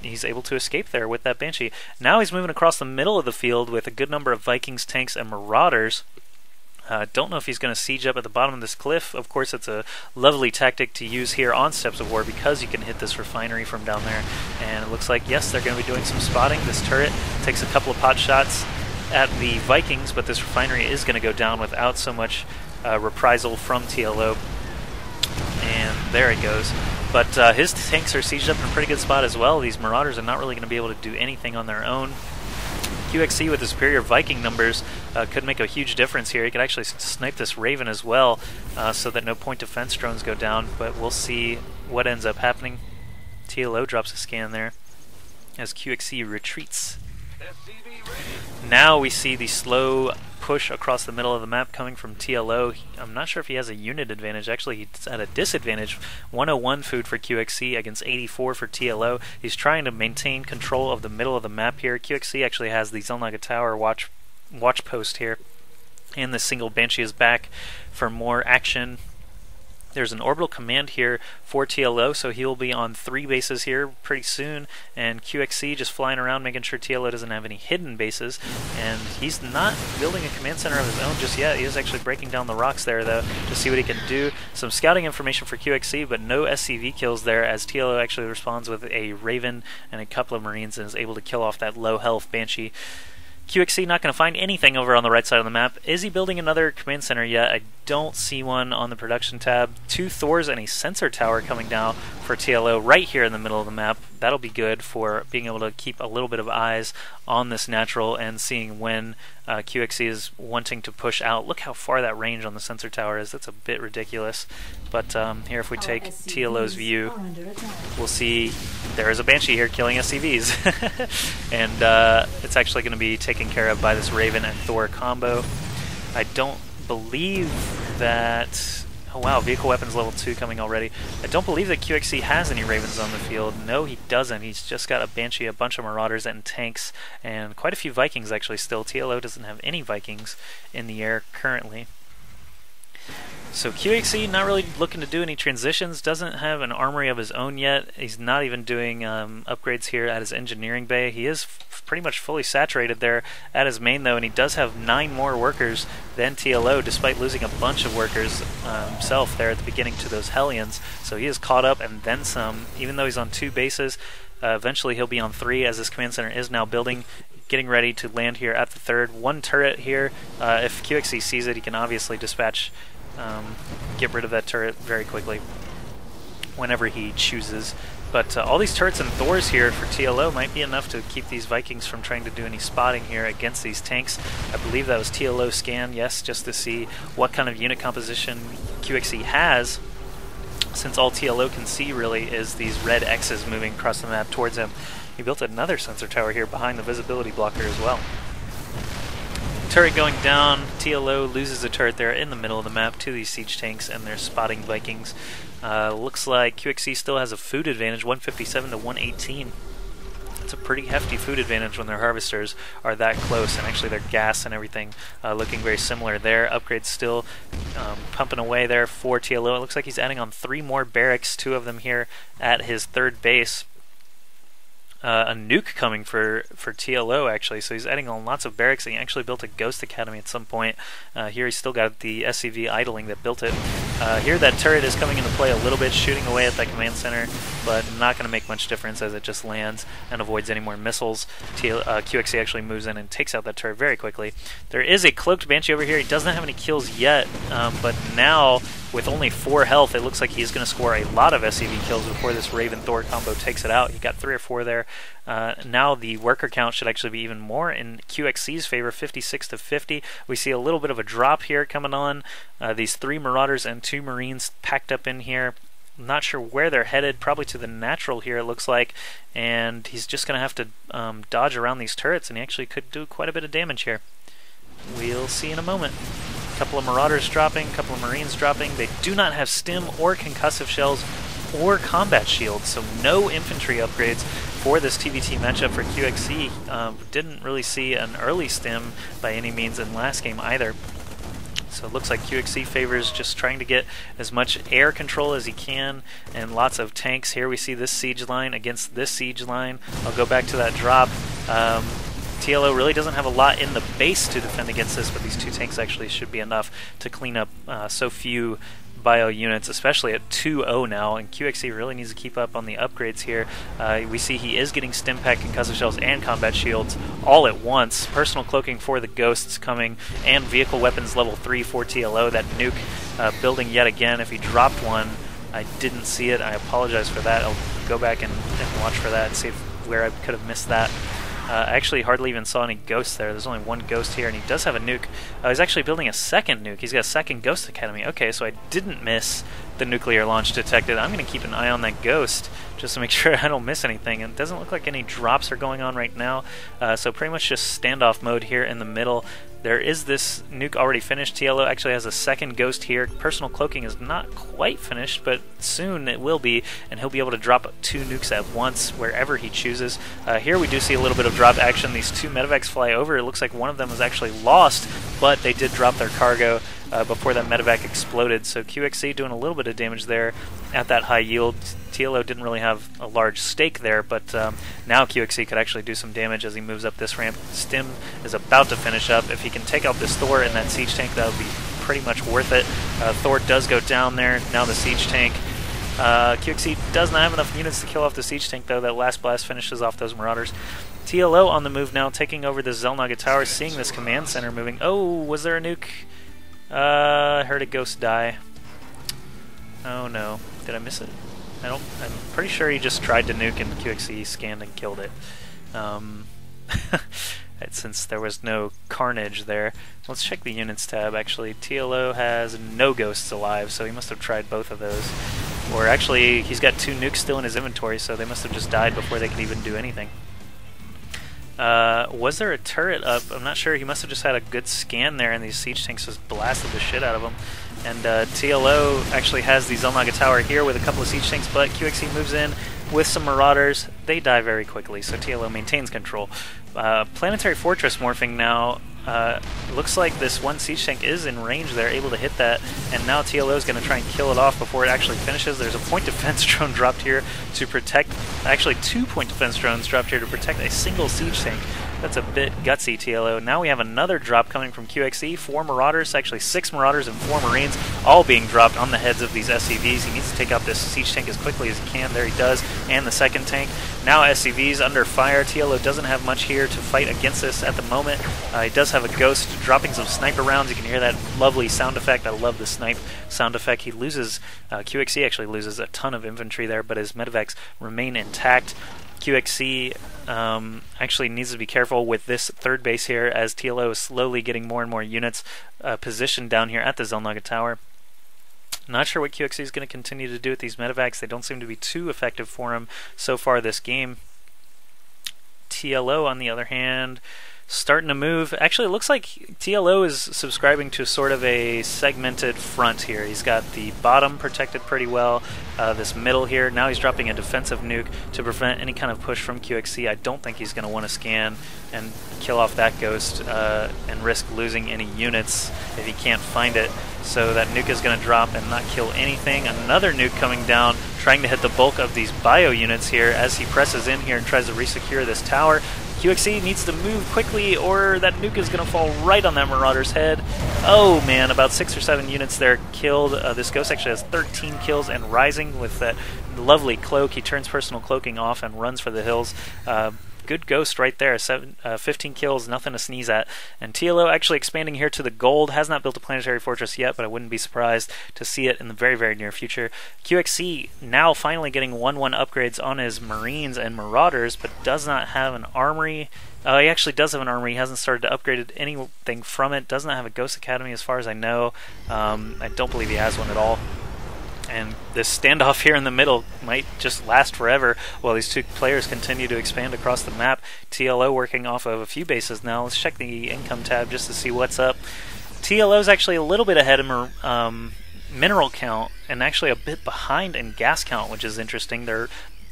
he's able to escape there with that Banshee. Now he's moving across the middle of the field with a good number of Vikings, tanks, and Marauders. Don't know if he's going to siege up at the bottom of this cliff. Of course, it's a lovely tactic to use here on Steps of War because you can hit this refinery from down there. And it looks like, yes, they're going to be doing some spotting. This turret takes a couple of pot shots at the Vikings, but this refinery is going to go down without so much reprisal from TLO. And there it goes. But his tanks are sieged up in a pretty good spot as well. These Marauders are not really going to be able to do anything on their own. QXC with the superior Viking numbers could make a huge difference here. He could actually snipe this Raven as well so that no point defense drones go down, but we'll see what ends up happening. TLO drops a scan there as QXC retreats. Now we see the slow push across the middle of the map coming from TLO. I'm not sure if he has a unit advantage. Actually, he's at a disadvantage. 101 food for QXC against 84 for TLO. He's trying to maintain control of the middle of the map here. QXC actually has the Zelnaga Tower watch post here. And the single Banshee is back for more action. There's an orbital command here for TLO, so he'll be on 3 bases here pretty soon, and QXC just flying around making sure TLO doesn't have any hidden bases, and he's not building a command center of his own just yet. He is actually breaking down the rocks there, though, to see what he can do. Some scouting information for QXC, but no SCV kills there, as TLO actually responds with a Raven and a couple of Marines and is able to kill off that low health Banshee. QXC not going to find anything over on the right side of the map. Is he building another command center yet? I don't see one on the production tab. 2 Thors and a sensor tower coming down for TLO right here in the middle of the map. That'll be good for being able to keep a little bit of eyes on this natural and seeing when QXC is wanting to push out. Look how far that range on the sensor tower is. That's a bit ridiculous. But here, if we take TLO's view, we'll see there is a Banshee here killing SCVs. And it's actually going to be taken care of by this Raven and Thor combo. I don't believe that... Oh wow, vehicle weapons level 2 coming already. I don't believe that QXC has any Ravens on the field. No, he doesn't. He's just got a Banshee, a bunch of Marauders, and tanks, and quite a few Vikings actually still. TLO doesn't have any Vikings in the air currently. So QXC not really looking to do any transitions, doesn't have an armory of his own yet. He's not even doing upgrades here at his engineering bay. He is pretty much fully saturated there at his main though, and he does have 9 more workers than TLO despite losing a bunch of workers himself there at the beginning to those Hellions. So he is caught up and then some, even though he's on 2 bases. Eventually he'll be on 3 as this command center is now building, getting ready to land here at the 3rd. 1 turret here. If QXC sees it, he can obviously dispatch get rid of that turret very quickly whenever he chooses. But all these turrets and Thors here for TLO might be enough to keep these Vikings from trying to do any spotting here against these tanks. I believe that was TLO scan, yes, just to see what kind of unit composition QXC has, since all TLO can see really is these red X's moving across the map towards him. He built another sensor tower here behind the visibility blocker as well. Turret going down. TLO loses a turret there in the middle of the map to these siege tanks, and they're spotting Vikings. Looks like QXC still has a food advantage, 157 to 118. It's a pretty hefty food advantage when their harvesters are that close, and actually their gas and everything looking very similar there. Upgrades still pumping away there for TLO. It looks like he's adding on 3 more barracks, 2 of them here at his 3rd base. A nuke coming for TLO actually, so he's adding on lots of barracks, and he actually built a Ghost Academy at some point. Here he's still got the SCV idling that built it. Here that turret is coming into play a little bit, shooting away at that command center, but not going to make much difference as it just lands and avoids any more missiles. QXC actually moves in and takes out that turret very quickly. There is a cloaked Banshee over here. He doesn't have any kills yet, but now with only 4 health, it looks like he's going to score a lot of SCV kills before this Raven-Thor combo takes it out. He got 3 or 4 there. Now the worker count should actually be even more in QXC's favor, 56 to 50. We see a little bit of a drop here coming on. These 3 Marauders and 2 Marines packed up in here. I'm not sure where they're headed, probably to the natural here it looks like, and he's just going to have to dodge around these turrets, and he actually could do quite a bit of damage here. We'll see in a moment. Couple of Marauders dropping, a couple of Marines dropping. They do not have stim or concussive shells or combat shields, so no infantry upgrades for this TVT matchup for QXC. Didn't really see an early stim by any means in last game either. So it looks like QXC favors just trying to get as much air control as he can, and lots of tanks. Here we see this siege line against this siege line. I'll go back to that drop. TLO really doesn't have a lot in the base to defend against this, but these 2 tanks actually should be enough to clean up so few bio units, especially at 2-0 now, and QXC really needs to keep up on the upgrades here. We see he is getting stim pack, concussive shells, and combat shields all at once. Personal cloaking for the ghosts coming, and vehicle weapons level 3 for TLO. That nuke building yet again. If he dropped one, I didn't see it. I apologize for that. I'll go back and watch for that and see where I could have missed that. I actually hardly even saw any ghosts there. There's only one ghost here, and he does have a nuke. He's actually building a second nuke. He's got a second Ghost Academy. Okay, so I didn't miss the nuclear launch detected. I'm going to keep an eye on that ghost just to make sure I don't miss anything. And it doesn't look like any drops are going on right now, so pretty much just standoff mode here in the middle. There is this nuke already finished. TLO actually has a second ghost here. Personal cloaking is not quite finished, but soon it will be, and he'll be able to drop 2 nukes at once wherever he chooses. Here we do see a little bit of drop action. These 2 medevacs fly over. It looks like one of them was actually lost, but they did drop their cargo before that medevac exploded. So QXC doing a little bit of damage there at that high yield. TLO didn't really have a large stake there, but now QXC could actually do some damage as he moves up this ramp. Stim is about to finish up. If he can take out this Thor and that siege tank, that would be pretty much worth it. Thor does go down there. Now the siege tank. QXC does not have enough units to kill off the siege tank, though. That last blast finishes off those marauders. TLO on the move now, taking over the Zelnaga Tower, seeing this command center moving. Oh, was there a nuke? I heard a ghost die. Oh no. Did I miss it? I'm pretty sure he just tried to nuke and QXC scanned and killed it. Since there was no carnage there. Let's check the units tab. Actually, TLO has no ghosts alive, so he must have tried both of those. Or actually, he's got 2 nukes still in his inventory, so they must have just died before they could even do anything. Was there a turret up? I'm not sure. He must have just had a good scan there, and these siege tanks just blasted the shit out of him. And TLO actually has the Zelnaga Tower here with a couple of siege tanks, but QXC moves in with some marauders. They die very quickly, so TLO maintains control. Planetary Fortress morphing now. Looks like this one siege tank is in range. They're able to hit that, and now TLO is going to try and kill it off before it actually finishes. There's a point defense drone dropped here to protect, actually 2 point defense drones dropped here to protect a single siege tank. That's a bit gutsy, TLO. Now we have another drop coming from QXE. 4 marauders, actually 6 marauders and 4 marines, all being dropped on the heads of these SCVs. He needs to take out this siege tank as quickly as he can. There he does, and the second tank. Now SCVs under fire. TLO doesn't have much here to fight against this at the moment. He does have a ghost dropping some sniper rounds. You can hear that lovely sound effect. I love the snipe sound effect. He loses, QXE actually loses a ton of infantry there, but his medevacs remain intact. QXC actually needs to be careful with this third base here, as TLO is slowly getting more and more units positioned down here at the Zelnaga Tower. Not sure what QXC is going to continue to do with these medevacs. They don't seem to be too effective for him so far this game. TLO, on the other hand, starting to move. Actually, it looks like TLO is subscribing to sort of a segmented front here. He's got the bottom protected pretty well, this middle here. Now he's dropping a defensive nuke to prevent any kind of push from QXC. I don't think he's going to want to scan and kill off that ghost and risk losing any units if he can't find it. So that nuke is going to drop and not kill anything. Another nuke coming down, trying to hit the bulk of these bio units here as he presses in here and tries to resecure this tower. QXE needs to move quickly or that nuke is going to fall right on that Marauder's head. Oh man, about 6 or 7 units there killed. This ghost actually has 13 kills and rising with that lovely cloak. He turns personal cloaking off and runs for the hills. Good ghost right there. 15 kills, nothing to sneeze at. And TLO actually expanding here to the gold. Has not built a planetary fortress yet, but I wouldn't be surprised to see it in the very, very near future. QXC now finally getting 1-1 upgrades on his Marines and Marauders, but does not have an armory. He actually does have an armory. He hasn't started to upgrade anything from it. Does not have a Ghost Academy as far as I know. I don't believe he has one at all. And this standoff here in the middle might just last forever while these two players continue to expand across the map. TLO working off of a few bases now. Let's check the income tab just to see what's up. TLO's actually a little bit ahead in mineral count and actually a bit behind in gas count, which is interesting. They're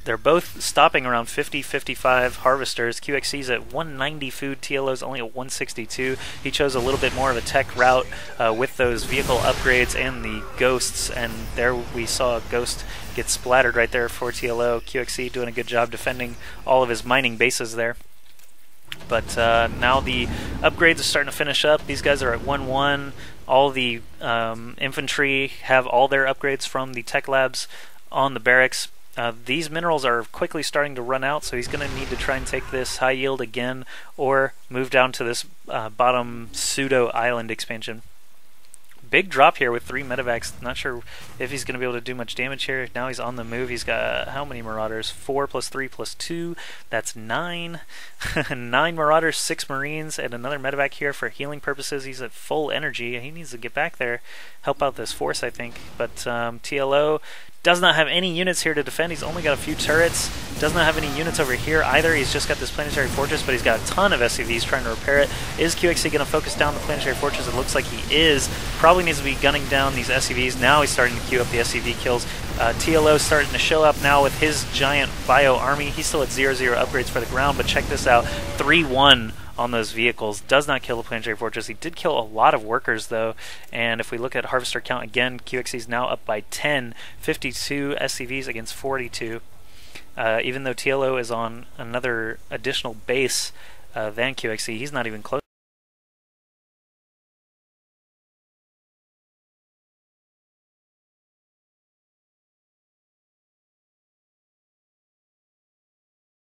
They're both stopping around 50-55 harvesters. QXC's at 190 food, TLO's only at 162. He chose a little bit more of a tech route with those vehicle upgrades and the ghosts, and there we saw a ghost get splattered right there for TLO. QXC doing a good job defending all of his mining bases there. But now the upgrades are starting to finish up. These guys are at 1-1. All the infantry have all their upgrades from the tech labs on the barracks. These minerals are quickly starting to run out, so he's going to need to try and take this high yield again or move down to this bottom pseudo island expansion. Big drop here with 3 medevacs. Not sure if he's going to be able to do much damage here. Now he's on the move. He's got how many marauders? 4 plus 3 plus 2. That's 9. 9 marauders, 6 marines, and another medevac here for healing purposes. He's at full energy. He needs to get back there, help out this force, I think. But TLO does not have any units here to defend. He's only got a few turrets. Does not have any units over here either. He's just got this planetary fortress, but he's got a ton of SCVs trying to repair it. Is QXC going to focus down the planetary fortress? It looks like he is. Probably needs to be gunning down these SCVs. Now he's starting to queue up the SCV kills. TLO starting to show up now with his giant bio army. He's still at 0-0 upgrades for the ground, but check this out. 3-1 on those vehicles. Does not kill the planetary fortress. He did kill a lot of workers though, and if we look at harvester count again, QXC is now up by 10, 52 SCVs against 42. Even though TLO is on another additional base than QXC, he's not even close.